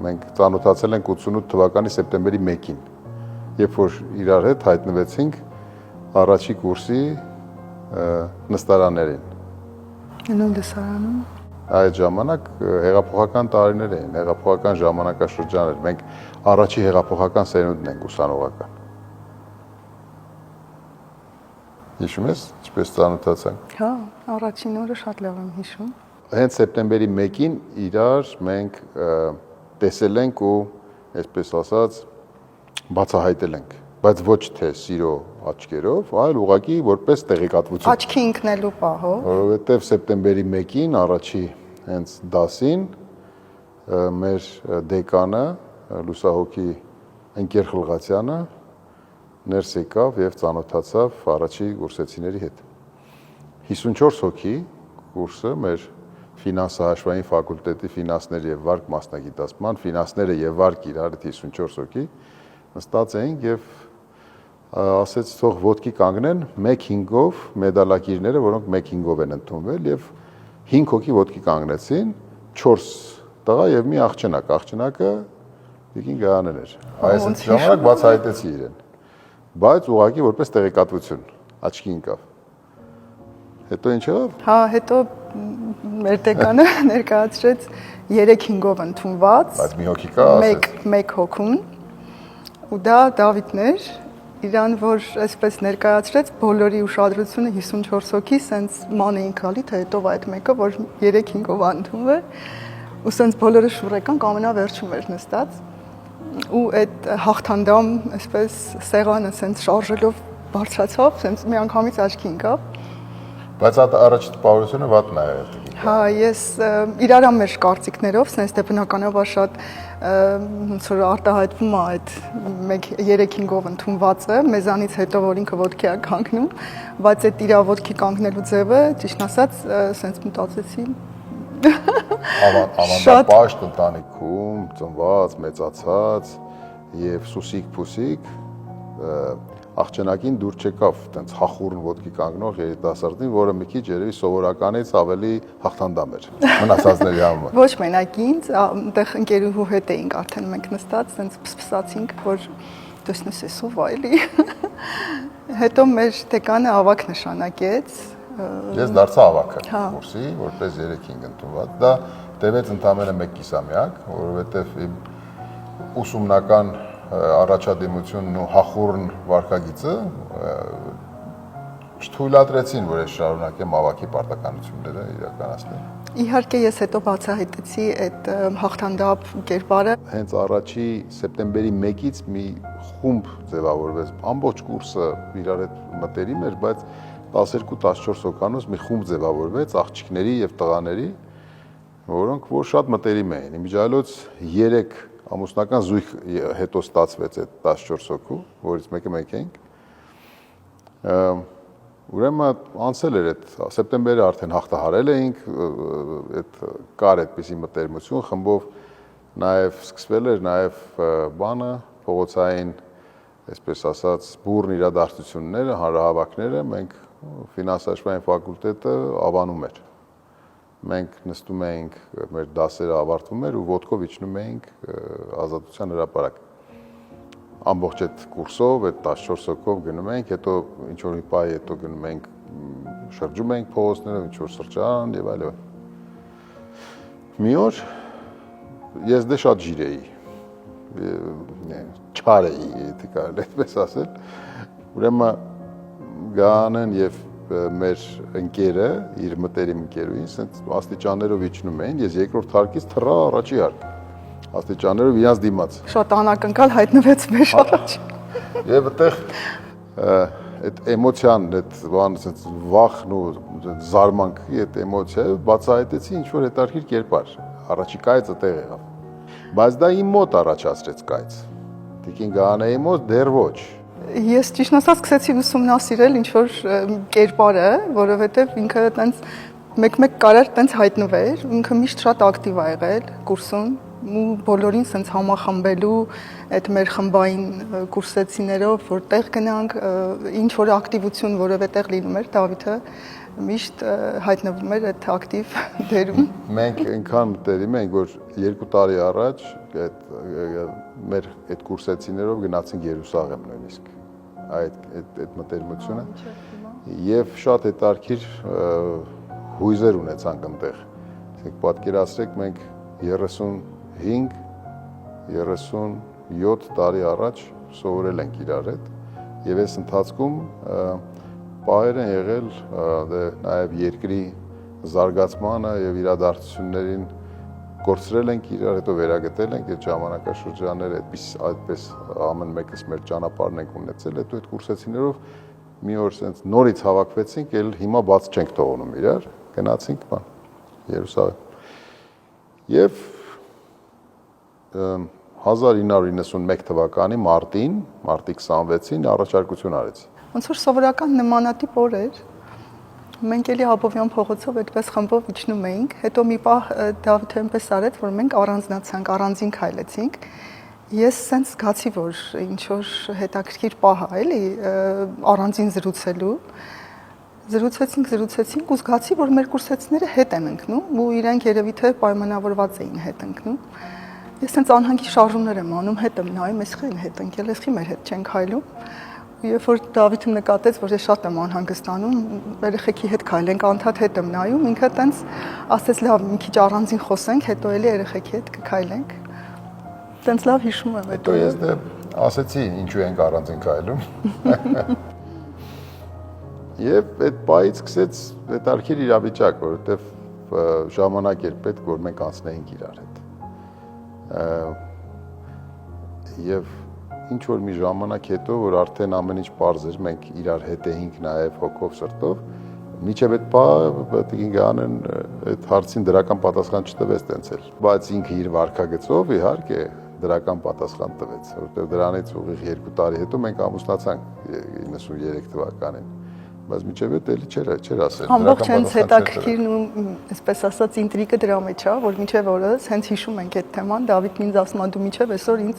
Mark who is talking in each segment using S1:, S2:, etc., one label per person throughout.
S1: մենք ծանոթացել ենք 88 թվականի սեպտեմբերի 1-ին, երբ որ իրար հետ հայտնվեցինք առաջի կուրսի նստարաններին։
S2: Նույն դասարանում։
S1: Այդ ժամանակ հեղափոխական տարիներ էին, հեղափոխական ժամանակաշրջան էր։ Մենք առաջի հեղափոխական սերունդն ենք ուսանողական։ Հիշում ես, ինչպես ծանոթացանք։
S2: Հա, առաջին օրը շատ լավ եմ հիշում։
S1: Հենց սեպտեմբերի 1-ին իրար մենք տեսել ենք ու, այսպես ասած, բացահայտել ենք, բայց ոչ թե սիրո աչքերով, այլ ուղղակի որպես տեղեկատվություն։
S2: Աչքի ընկնելու պահով։
S1: Որովհետև սեպտեմբերի 1-ին առաջի հենց դասին մեր դեկանը լուսահոգի Ընկեր Խլղացյանը ներս եկավ եւ ծանոթացավ առաջի կուրսեցիների հետ։ 54 հոգի կուրսը մեր ֆինանսահաշվային ֆակուլտետի ֆինանսներ եւ վարկ մասնագիտացման, ֆինանսները եւ վարկ իրար 54 հոգի նստած էինք եւ ասեց թող ոտքի կանգնեն 1-5-ով մեդալակիրները, որոնք 1-5-ով են ընդունվել եւ 5 հոգի ոտքի կանգնեցին, 4 տղա եւ մի աղջնակ, աղջնակը Տիկին Գայանն էր։ Այս ժամանակ բացահայտեցի իրեն։ Բայց ուղղակի որպես տեղեկատվություն աչքի ընկավ։ Հետո ինչ եղավ։
S2: Հա, հետո մեր դեկանը ներկայացրեց 3-5-ով ընդունված։
S1: Բայց մի հոգի կա,
S2: մեկ հոգուն։ Ու դա Դավիթն էր, իրան որ այսպես ներկայացրեց, բոլորի ուշադրությունը 54 հոգի սենց ման էին գալի, թե հետո այդ մեկը, որ 3-5-ով ընդունվել, ու սենց բոլորը շուռ եկանք, ամենավերջում էր նստած, ու այդ հաղթանդամ, այսպես սեղանը սենց շարժելով բարձրացավ, սենց մի անգամից աչքի ընկավ։
S1: Բայց առաջ տպավորությունը վատն է եղել։
S2: Հա, ես իրարամ մեր կարծիքներով, սենց դե բնականաբար շատ ոնց որ արտահայտվում է այդ 3-5-ով ընդունվածը, մեզանից հետո որ ինքը ոտքի է կանգնում, բայց այդ իր ոտքի կանգնելու ձևը, ճիշտ ասած, սենց մտածեցի։
S1: Ավանդապաշտ ընտանիքում, ծնված, մեծացած եւ սուսիկ-փուսիկ աղջնակին դուր չեկավ տենց հախուրն ոտքի կանգնող երիտասարդին, որը մի քիչ երևի սովորականից ավելի հաղթանդամ էր մնացածների համար։
S2: Ոչ մենակ ինձ, այնտեղ ընկերուհու հետ էինք արդեն մենք նստած, տենց փսփսացինք, որ տեսնես էսով այլի։ Հետո մեր դեկանը ավակ նշանակեց։
S1: Ես դարձա ավակը կուրսի, որպես 3-5 ընդունված։ Դա տևեց ընդամենը 1 կիսամյակ, որովհետև իմ ուսումնական առաջադիմությունն ու հախուրն վարքագիծը չթույլատրեցին, որ ես շարունակեմ ավակի պարտականությունները իրականացնել։
S2: Իհարկե ես հետո բացահայտեցի այդ հաղթանդապ կերպարը։
S1: Հենց առաջի սեպտեմբերի 1-ից մի խումբ ձևավորվեց։ Ամբողջ կուրսը իրար հետ մտերիմ էր, բայց 12-14 հոգանոց մի խումբ ձևավորվեց աղջիկների եւ տղաների, որոնք որ շատ մտերիմ էին։ Իմիջիայլոց 3 ամուսնական զույգ հետո ստացվեց այդ 14 հոգու, որից մեկը մենք էինք։ Ուրեմն անցել էր այդ սեպտեմբերը արդեն հաղթահարել էինք, այդ կար այդպիսի մտերմություն խմբով, նաև սկսվել էր նաև բանը փողոցային, այսպես ասած, բուրն իրադարձությունները, հանրահավաքները, մենք ֆինանսահաշվային ֆակուլտետը ավանում էր։ Մենք նստում էինք, մեր դասերը ավարտվում էր ու ոտքով իջնում էինք Ազատության հրապարակ։ Ամբողջ այդ կուրսով, այդ 14 հոգով գնում էինք, հետո ինչ-որ մի պահի հետո գնում էինք, շրջում էինք փողոցներով, ինչ-որ սրճարան եւ այլն։ Մի օր ես դե շատ ջիր էի, չար էի, եթե կարելի այդպես ասել։ Ուրեմն Գանեն եւ մեր ընկերը, իր մտերիմ ընկերուին, ասենց աստիճաններով իջնում էին, ես երկրորդ հարկից թռա առաջի հարկ։ Աստիճաններով իրանց դիմաց։
S2: Շատ անակնկալ հայտնվեց մեր առաջ։
S1: Եվ այդտեղ այդ էմոցիան, այդ բանը ասենց վախն ու զարմանքի այդ էմոցիայը բացահայտեցի ինչ որ հետարքիր կերպար։ Առաջի կայծը տեղ եղավ։ Բայց դա իմ մոտ առաջացրեց կայծ։ Տիկին Գայանեի մոտ դեռ ոչ։
S2: Ես ճիշտ ասած սկսեցի ուսումնասիրել ինչ որ կերպարը, որովհետև ինքը տենց մեկ-մեկ կարար տենց հայտնվեր, ինքը միշտ շատ ակտիվ ա եղել կուրսում ու բոլորին սենց համախմբելու այդ մեր խմբային կուրսեցիներով, որ տեղ գնանք, ինչ որ ակտիվություն որևէ տեղ լինում էր, Դավիթը միշտ հայտնվում էր այդ ակտիվ դերում։
S1: Մենք այնքան մտերիմ ենք, որ 2 տարի առաջ մեր այդ կուրսեցիներով գնացինք Երուսաղեմ նույնիսկ այդ մտերմությունը եւ շատ հետաքրքիր հույզեր ունեցանք այնտեղ։ Այսինքն պատկերացրեք մենք 35-37 տարի առաջ սովորել ենք իրար հետ եւ այս ընթացքում պահեր են եղել նաեւ երկրի զարգացմանը եւ իրադարձություններին կորցրել ենք իրար, հետո վերագտել ենք այդ ժամանակաշրջանները, այդպես ամեն մեկս մեր ճանապարհն ենք ունեցել, հետո այդ կուրսեցիներով մի օր sense նորից հավաքվեցինք, ել հիմա բաց չենք թողնում իրար, գնացինք Երուսաղեմ։ Եվ 1991 թվականի մարտի 26-ին առաջարկություն արեցի։
S2: Ոնց որ սովորական նմանատիպ օր էր։ Մենք էլի Աբովյան փողոցով այդպես խմբով իջնում էինք, հետո մի պահ Դավիթը այնպես արեց, որ մենք առանձնացանք, առանձին քայլեցինք։ Ես sense զգացի, որ ինչ որ հետաքրքիր պահ է, էլի առանձին զրուցելու։ Զրուցեցինք ու զգացի, որ մեր կուրսեցիները հետ են ընկնում ու իրենք երևի թե պայմանավորված էին հետ ընկնում։ Ես sense անհանգի շարժումներ եմ անում, հետ եմ նայում, էսի են հետ ընկել, էսի մեր հետ չենք քայլում։ Երբ որ Դավիթը նկատեց, որ ես շատ եմ անհանգստանում, երեխեքի հետ քայլենք, անդադ հետ եմ նայում, ինքը տենց ասեց լավ, մի քիչ առանձին խոսենք, հետո էլի երեխեքի հետ կքայլենք։ Տենց լավ հիշում եմ այդ։
S1: Հետո ես դե ասեցի, ինչու ենք առանձին քայլում։ Եվ այդ պայից սկսեց հետաքրքիր իրավիճակ, որովհետև ժամանակ էր պետք, որ մենք անցնեինք իրար հետ։ Եւ ինչ որ մի ժամանակ հետո, որ արդեն ամեն ինչ པարզ էր, մենք իրար հետ էինք նաև հոգով սրտով, միջև այդ պահը Տիկին այդ հարցին դրական պատասխան չտվեց տենցել, բայց ինքը իր վարքագծով իհարկե դրական պատասխան տվեց, որովհետև դրանից ուղիղ 2 տարի հետո մենք ամուսնացանք 93 թվականին, բայց միջև այդ էլի չէր ասել։
S2: Ամբողջ հենց հետաքրքիրն ու այսպես ասած ինտրիգը դրա մեջ է, որ միջև օրս հենց հիշում ենք այդ թեման, Դավիթն ինձ ասում է դու միջև այսօր ինձ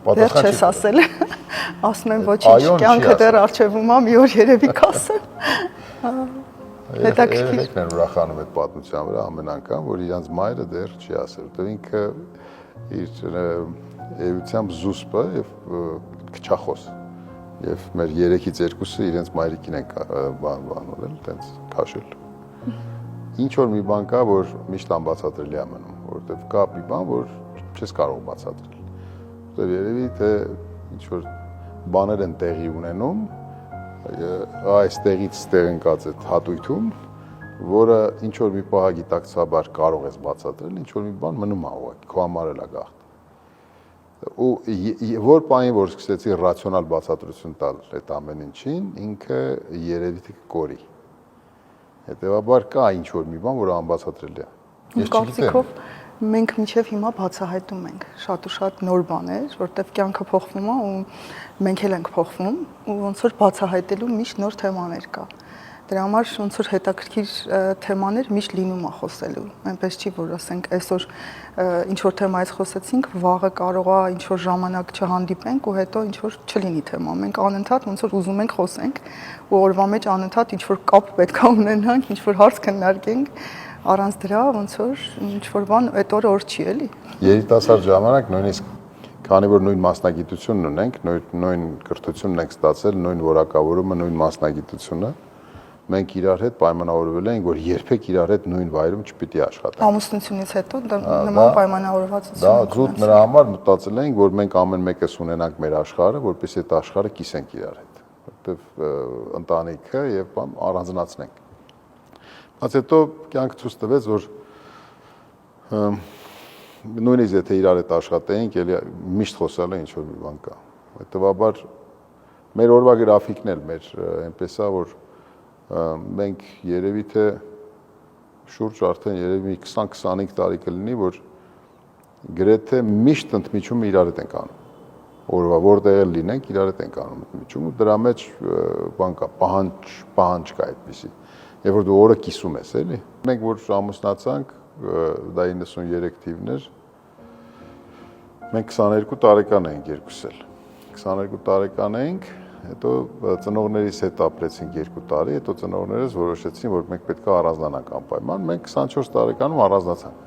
S2: դեռ չես ասել։ Ասում եմ ոչինչ, կյանքը դեռ առջևում է, մի օր երևի կասեմ։ Հետաքրքիր։
S1: Երեխեքն են ուրախանում այդ պատմության վրա ամեն անգամ, որ իրանց մայրը դեռ չի ասել, որտեղ ինքը իր էությամբ զուսպ է եւ քչախոս։ Եվ մեր 3-ից 2-ը իրենց մայրիկին են բանվել, տենց քաշել։ Ինչ որ մի բան կա, որ միշտ անբացատրելի է մնում, որովհետև կա մի բան, որ չես կարող բացատրել։ Որովհետև երևի թե ինչ որ բաներ են տեղի ունենում, այս տեղից ստեղ ընկած այդ հատույթում, որը ինչ որ մի պահ գիտակցաբար կարող ես բացատրել, ինչ որ մի բան մնում է ուղղակի, քո համար էլ է գաղթ։ Ու որ պահին որ սկսեցի ռացիոնալ բացատրություն տալ այդ ամեն ինչին, ինքը երևի թե կորի։ Հետևաբար կա ինչ որ մի բան, որը անբացատրելի է։ Ես
S2: չգիտեմ։ Մենք մինչև հիմա բացահայտում ենք շատ ու շատ նոր բաներ, որտեղ կյանքը փոխվում է ու մենք էլ ենք փոխվում ու ոնց որ բացահայտելու միշտ նոր թեմաներ կա։ Դրա համար ոնց որ հետաքրքիր թեմաներ միշտ լինում է խոսելու։ Այնպես չի, որ ասենք այսօր ինչ որ թեմայից խոսեցինք, վաղը կարող է ինչ որ ժամանակ չհանդիպենք ու հետո ինչ որ չլինի թեմա։ Մենք անընդհատ ոնց որ ուզում ենք խոսենք ու օրվա մեջ անընդհատ ինչ որ կապ պետք է ունենանք, ինչ որ հարց քննարկենք, առանց դրա ոնց որ ինչ որ բան այդ օրը օր չի էլի։
S1: Երիտասարդ ժամանակ նույնիսկ քանի որ նույն մասնագիտությունն ունենք, նույն կրթությունն ենք ստացել, նույն որակավորումը, նույն մասնագիտությունը, մենք իրար հետ պայմանավորվել ենք, որ երբեք իրար հետ նույն վայրում չպիտի աշխատենք։
S2: Ամուսնությունից հետո նման պայմանավորվածություն։
S1: Դա զուտ նրա համար մտածել ենք, որ մենք ամեն մեկս ունենանք մեր աշխարհը, որպեսզի այդ աշխարհը կիսենք իրար հետ, որտեվ ընտանիքը եւ առանձնացնենք։ Բայց հետո կյանքը ցույց տվեց, որ նույնիսկ եթե իրար հետ աշխատեինք, էլի միշտ խոսալը ինչ որ մի բան կա։ Հետևաբար մեր օրվա գրաֆիկն էլ մեր այնպես է, որ մենք երևի թե շուրջ արդեն երևի 20-25 տարի կլինի, որ գրեթե միշտ ընդմիջումը իրար հետ ենք անում։ Օրվա որտեղ էլ լինենք, իրար հետ ենք անում ընդմիջումը, դրա մեջ բան կա, պահանջ կա այդպիսի։ Երբ որ դու օրը կիսում ես, էլի։ Մենք որ ամուսնացանք, դա 93 թիվն էր, մենք 22 տարեկան էինք երկուսել։ 22 տարեկան էինք, հետո ծնողներիս հետ ապրեցինք 2 տարի, հետո ծնողներս որոշեցին, որ մենք պետք է առանձնանանք անպայման, մենք 24 տարեկանում առանձնացանք։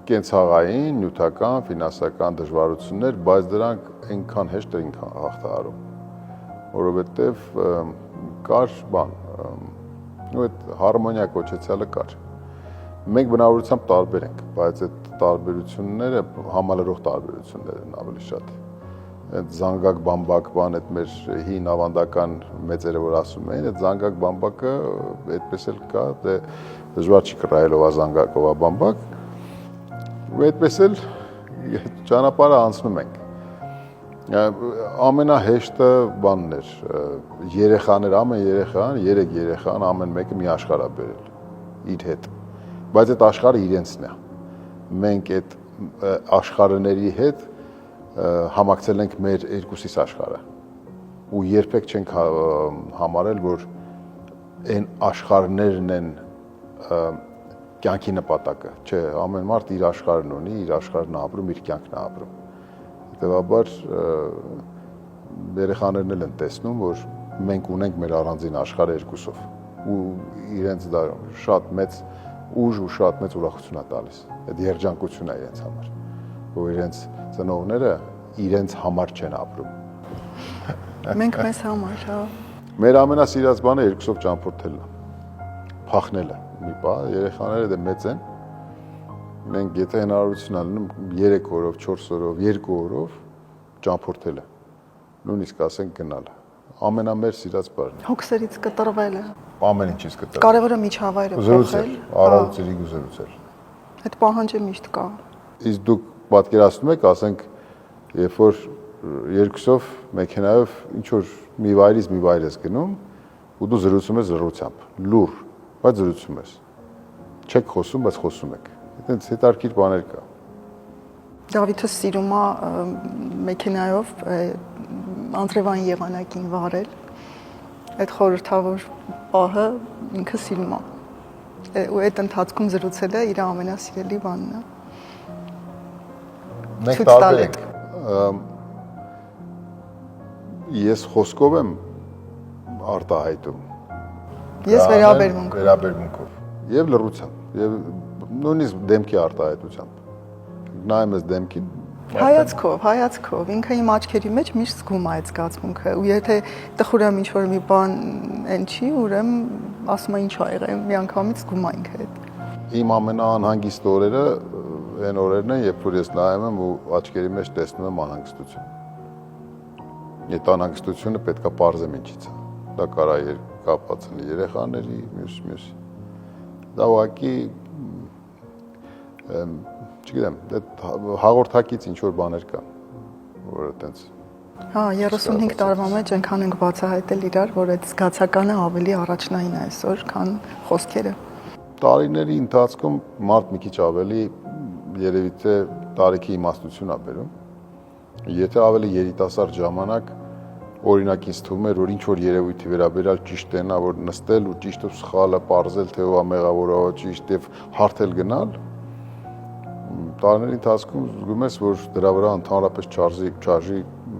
S1: Կենցաղային, նյութական, ֆինանսական դժվարություններ, բայց դրանք այնքան հեշտ էին հաղթահարում, որովհետև կար բան, ու այդ հարմոնիա կոչեցյալը կար։ Մենք բնավորությամբ տարբեր ենք, բայց այդ տարբերությունները համալրող տարբերություններ են ավելի շատ։ Այդ զանգակ բամբակ բան, այդ մեր հին ավանդական մեծերը որ ասում էին, այդ զանգակ բամբակը այդպես էլ կա, դե դժվար չի կռայելով զանգակով բամբակ, ու այդպես էլ ճանապարհը անցնում ենք։ Ամենահեշտը բանն էր, երեխաներ, ամեն երեխան, 3 երեխան ամեն մեկը մի աշխարհ է բերել իր հետ, բայց այդ աշխարհը իրենցն է։ Մենք այդ աշխարհների հետ համակցել ենք մեր երկուսիս աշխարհը ու երբեք չենք համարել, որ այն աշխարհներն են կյանքի նպատակը, չէ, ամեն մարդ իր աշխարհն ունի, իր աշխարհն է ապրում, իր կյանքն է ապրում։ Հետևաբար երեխաներն էլ են տեսնում, որ մենք ունենք մեր առանձին աշխարհը երկուսով ու իրենց դա շատ մեծ ուժ ու շատ մեծ ուրախություն է տալիս։ Այդ երջանկությունն է իրենց համար, որ իրենց ծնողները իրենց համար չեն ապրում։
S2: Մենք մեզ համար, հա։
S1: Մեր ամենասիրած բանը երկուսով ճամփորդելն է, փախնելը։ Մի բա երեխաները դե մեծ են, մենք եթե հնարավորություն ունենում 3 օրով, 4 օրով, 2 օրով ճամփորդելը, նույնիսկ ասենք գնալը։ Ամենամեծ սիրած բառն է։
S2: Հոգսերից կտրվելը։
S1: Ամեն ինչից կտրվել։
S2: Կարևորը միջավայրը
S1: փոխել, առավոտերի գուզելուցել։
S2: Այդ պահանջը միշտ կա։
S1: Իսկ դուք պատկերացնում եք, ասենք, երբ որ երկուսով մեքենայով ինչ որ մի վայրից մի վայր ես գնում, ու դու զրուցում ես զրուցությամբ, լուր, բայց զրուցում ես։ Չեք խոսում, բայց խոսում եք։ Այդպես հետարքիր բաներ կա։
S2: Դավիթը սիրում է մեքենայով անձրևային եղանակին վարել։ Այդ խորհրդավոր պահը ինքը սիրում է։ Ու այդ ընթացքում զրուցելը իր ամենասիրելի բանն է։
S1: Մենք տարբեր ենք։ Ես խոսքով եմ արտահայտում։
S2: Ես
S1: վերաբերմունքով եւ լռությամբ եւ նույնիսկ դեմքի արտահայտությամբ։ Նայում ես դեմքին,
S2: հայացքով ինքը իմ աչքերի մեջ միշտ զգում է այդ զգացմունքը ու եթե տխուր եմ ինչ-որ մի բան այն չի, ուրեմն ասում է ինչ ա եղել, միանգամից զգում է ինքը այդ։
S1: Իմ ամենաանհանգիստ օրերը այն օրերն են, երբ որ ես նայում եմ ու աչքերի մեջ տեսնում եմ անհանգստություն։ Այդ անհանգստությունը պետքա պարզեմ ինչից է։ Դա կարա կապված լինի երեխաների, մյուս։ Դա ուղղակի չգիտեմ, այդ հաղորդակից ինչ որ բաներ կան, որ այտենց։
S2: Հա, 35 տարվա մեջ այնքան ենք բացահայտել իրար, որ այդ զգացականը ավելի առաջնային է այսօր, քան խոսքերը։
S1: Տարիների ընթացքում մարդ մի քիչ ավելի երևի թե տարիքի իմաստություն է բերում։ Եթե ավելի երիտասարդ ժամանակ օրինակ ինձ թվում էր, որ ինչ որ երևույթի վերաբերյալ ճիշտ ենա, որ նստել ու ճիշտ ու սխալը պարզել, թե ով է մեղավորը, ով ճիշտ եւ հարթել գնալ, տարիների ընթացքում զգում ես, որ դրա վրա ընդհանրապես չարժի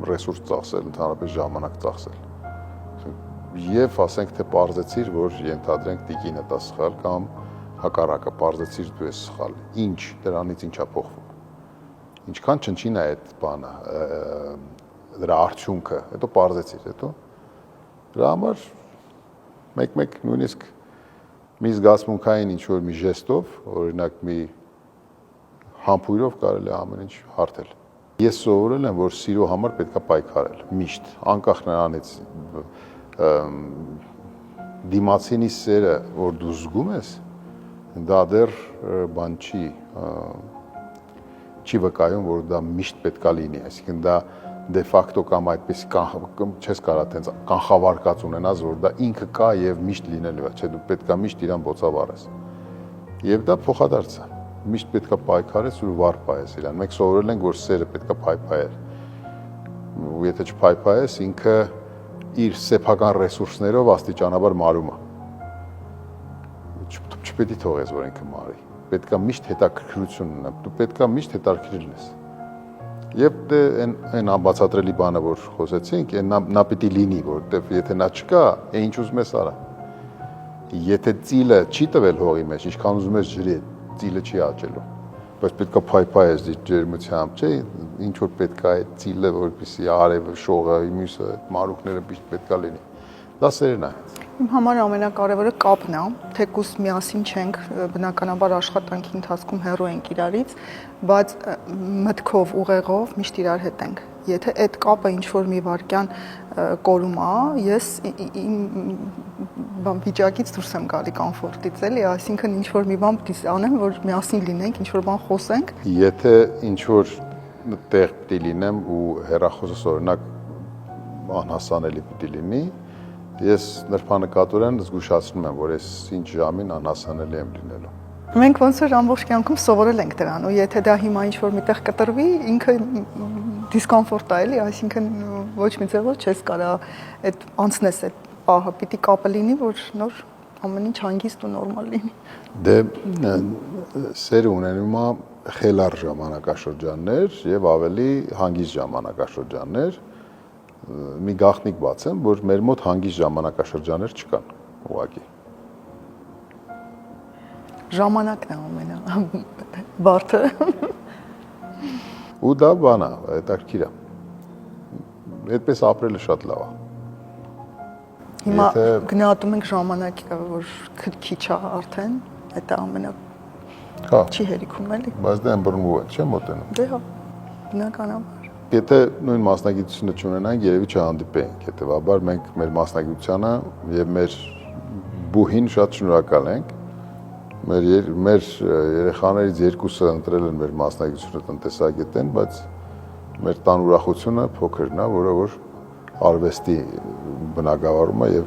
S1: ռեսուրս ծախսել, ընդհանրապես ժամանակ ծախսել։ Եվ ասենք թե պարզեցիր, որ ենթադրենք տիկինը դա սխալ կամ հակառակը պարզեցիր դու ես սխալ։ Ինչ դրանից ինչա փոխվում։ Ինչքան չնչին է այդ բանը, դրա արդյունքը, հետո պարզեցիր, հետո դրա համար մեկ նույնիսկ մի զգացմունքային ինչ որ մի ժեստով, օրինակ մի համբույրով կարելի է ամեն ինչ հարթել։ Ես սովորել եմ, որ սիրո համար պետք է պայքարել, միշտ, անկախ նրանից դիմացինի սերը, որ դու զգում ես, դա դեռ բան չի վկայում, որ դա միշտ պետք է լինի, այսինքն դա դե ֆակտո կամ այդպես չես կարող տենց կանխավարկած ունենաս, որ դա ինքը կա եւ միշտ լինելու է, չէ, դու պետք է միշտ իրան բոցավառես։ Եվ դա փոխադարձ է։ Միշտ պետք է պայքարես ու վառ պայես իրան։ Մենք սովորել ենք, որ սերը պետք է փայփայել։ Ու եթե չփայփայես, ինքը իր սեփական ռեսուրսներով աստիճանաբար մարում է։ Չպետք է թողես, որ ինքը մարի։ Պետք է միշտ հետաքրքրություն ունենա։ Դու պետք է միշտ հետաքրքիր լինես։ Եվ դե այն անբացատրելի բանը, որ խոսեցինք, նա պիտի լինի, որովհետև եթե նա չկա, ինչ ուզում ես արա։ Եթե ծիլը չի տվել հողի մեջ, ինչքան ուզում ես ջրի, ծիլը չի աճելու։ Բայց պետք է փայփայես ջերմությամբ, չէ՞, ինչ որ պետք է այդ ծիլը, որպեսզի արևը, շողը, մյուսը, մարուկները պետք է լինի։ Դա սերն է։
S2: Իմ համար ամենակարևորը կապն է, թեկուզ միասին չենք, բնականաբար աշխատանքի ընթացքում հեռու ենք իրարից, բայց մտքով, ուղեղով միշտ իրար հետ ենք։ Եթե այդ կապը ինչ-որ մի վարքյան կորում է, ես իմ վիճակից դուրս եմ գալի կոմֆորտից, էլի, այսինքն ինչ-որ մի բան պիտի անեմ, որ միասին լինենք, ինչ-որ բան խոսենք։
S1: Եթե ինչ-որ տեղ պիտի լինեմ ու հեռախոսս օրինակ անհասանելի պիտի լինի, ես նրբանկատորեն զգուշացնում եմ, որ ես ինչ ժամին անհասանելի եմ լինելու։
S2: Մենք ոնց որ ամբողջ կյանքում սովորել ենք դրան, ու եթե դա հիմա ինչ-որ միտեղ կտրվի, ինքը դիսկոմֆորտ է, էլի, այսինքն ոչ մի ձևով չես կարող այդ անցնես այդ պահը, պիտի կապը լինի, որ նոր ամեն ինչ հանգիստ ու նորմալ լինի։
S1: Դե սերը ունենում է խելառ ժամանակաշրջաններ եւ ավելի հանգիստ ժամանակաշրջաններ։ Մի գաղտնիք բացեմ, որ մեր մոտ հանգիստ ժամանակաշրջաններ չկան, ուղղակի։
S2: Ժամանակն է ամենաբարդը։
S1: Ու դա բան է, հետաքրքիր է։ Այդպես ապրելը շատ լավ է։
S2: Հիմա գնահատում ենք ժամանակը, որ քիչ է արդեն, դա չի հերիքում, էլի։
S1: Բայց դա ըմբռնվում է, չէ՞ մոտենում։
S2: Դե հա, բնականաբար։
S1: Եթե նույն մասնագիտությունը չունենանք, երևի չհանդիպեինք, հետեւաբար մենք մեր մասնագիտությանը եւ մեր բուհին շատ շնորհակալ ենք։ Մեր երեխաներից երկուսը ընտրել են մեր մասնագիտությունը տնտեսագետ են, բայց մեր տան ուրախությունը փոքրն է, որը որ արվեստի բնագավառում է եւ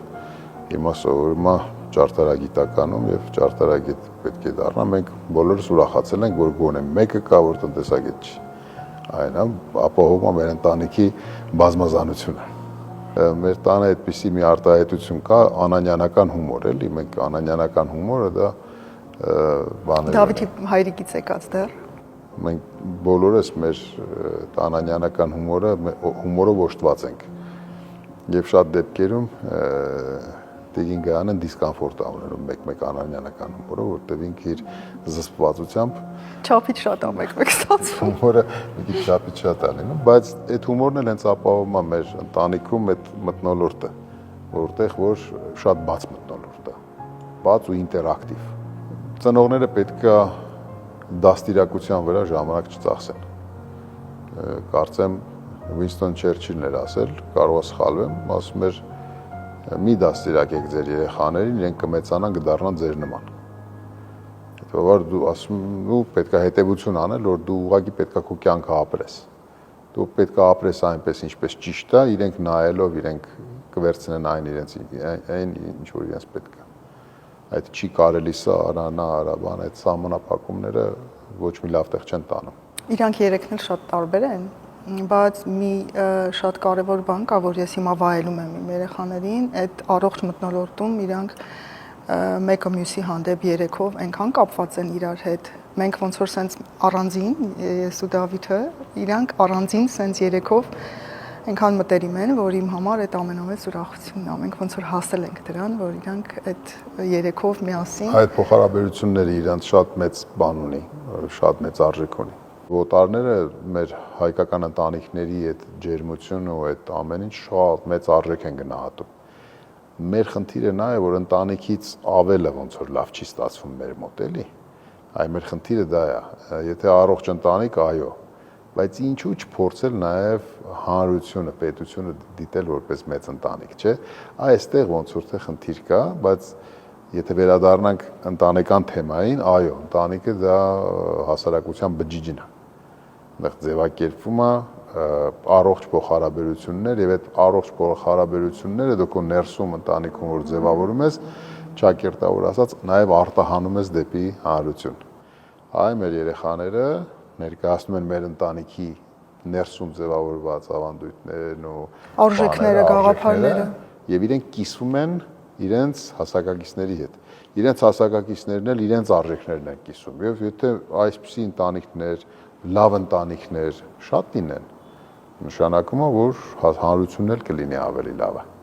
S1: հիմա սովորում է ճարտարագիտականում եւ ճարտարագետ պետք է դառնա։ Մենք բոլորս ուրախացել ենք, որ գոնե մեկը կա, որ տնտեսագետ չի։ Այն է, ապահովում է մեր ընտանիքի բազմազանությունը։ Մեր տանը այդպիսի մի արտահայտություն կա, անանյանական հումոր, էլի, մենք անանյանական հումորը դա բաներ։
S2: Դավիթի հայրիկից եկած դեռ։
S1: Մենք բոլորս մեր անանյանական հումորով օժտված ենք։ Եվ շատ դեպքերում Տիկին Գայանը դիսկոմֆորտ է ունենում մեկ անանյանական հումորը, որտեղ ինքը իր զսպվածությամբ
S2: չափից շատ է մեկ ստացվում։
S1: Հումորը մի չափից շատ է լինում, բայց այդ հումորն էլ հենց ապահովում է մեր ընտանիքում այդ մթնոլորտը, որտեղ որ շատ բաց մթնոլորտ է, բաց ու ինտերակտիվ։ Ծնողները պետք է դաստիարակության վրա ժամանակ չծախսեն։ Կարծեմ Վինստոն Չերչիլն էր ասել, կարող է սխալվեմ, ասում էր մի դաստիարակեք ձեր երեխաներին, իրենք կմեծանան, կդառնան ձեր նման։ Որ դու ասում ու պետք է հետևություն անել, որ դու ուղղակի պետք է քո կյանքը ապրես։ Դու պետք է ապրես այնպես, ինչպես ճիշտ է, իրենք նայելով, իրենք կվերցնեն այն ինչ որ իրենց պետք է։ Այդ չի կարելի սա արա, նա արա, բան, այդ սահմանափակումները ոչ մի լավ տեղ չեն տանում։
S2: Իրանք երեքն էլ շատ տարբեր են, բայց մի շատ կարևոր բան կա, որ ես հիմա վայելում եմ իմ երեխաներին, այդ առողջ մթնոլորտում իրանք մեկը մյուսի հանդեպ երեքով այնքան կապված են իրար հետ։ Մենք ոնց որ սենց առանձին, ես ու Դավիթը, իրանք առանձին սենց երեքով այնքան մտերիմ են, որ իմ համար այդ ամենամեծ ուրախությունն է։ Մենք ոնց որ հասել ենք դրան, որ իրանք այդ երեքով միասին
S1: այդ փոխհարաբերությունները իրանք շատ մեծ բան ունի, շատ մեծ արժեք ունի։ Ոտարները մեր հայկական ընտանիքների այդ ջերմությունը ու այդ ամեն ինչ շատ մեծ արժեք են գնահատում։ Մեր խնդիրը նա է, որ ընտանիքից ավելը ոնց որ լավ չի ստացվում մեր մոտ, էլի։ Այ մեր խնդիրը դա է։ Եթե առողջ ընտանիք, այո, բայց ինչու չփորձել նաև հանրությունը, պետությունը դիտել որպես մեծ ընտանիք, չէ՞։ Այստեղ ոնց որ թե խնդիր կա, բայց եթե վերադառնանք ընտանեկան թեմային, այո, ընտանիքը դա հասարակության բջիջն է։ Այնտեղ ձևակերպվում է առողջ փոխհարաբերություններ եւ այդ առողջ փոխհարաբերությունները դու քո ներսում ընտանիքում որ ձևավորում ես, ճակերտավոր ասած, նաեւ արտահանում ես դեպի հանրություն։ Այ մեր երեխաները ներկայացնում են մեր ընտանիքի ներսում ձևավորված ավանդույթներն ու
S2: արժեքները, գաղափարները
S1: եւ իրենք կիսվում են իրենց հասակակիցների հետ։ Իրենց հասակակիցներն էլ իրենց արժեքներն են կիսում։ Եվ եթե այսպիսի ընտանիքներ, լավ ընտանիքներ շատ լինեն, նշանակում է, որ հանրությունն էլ կլինի ավելի լավը։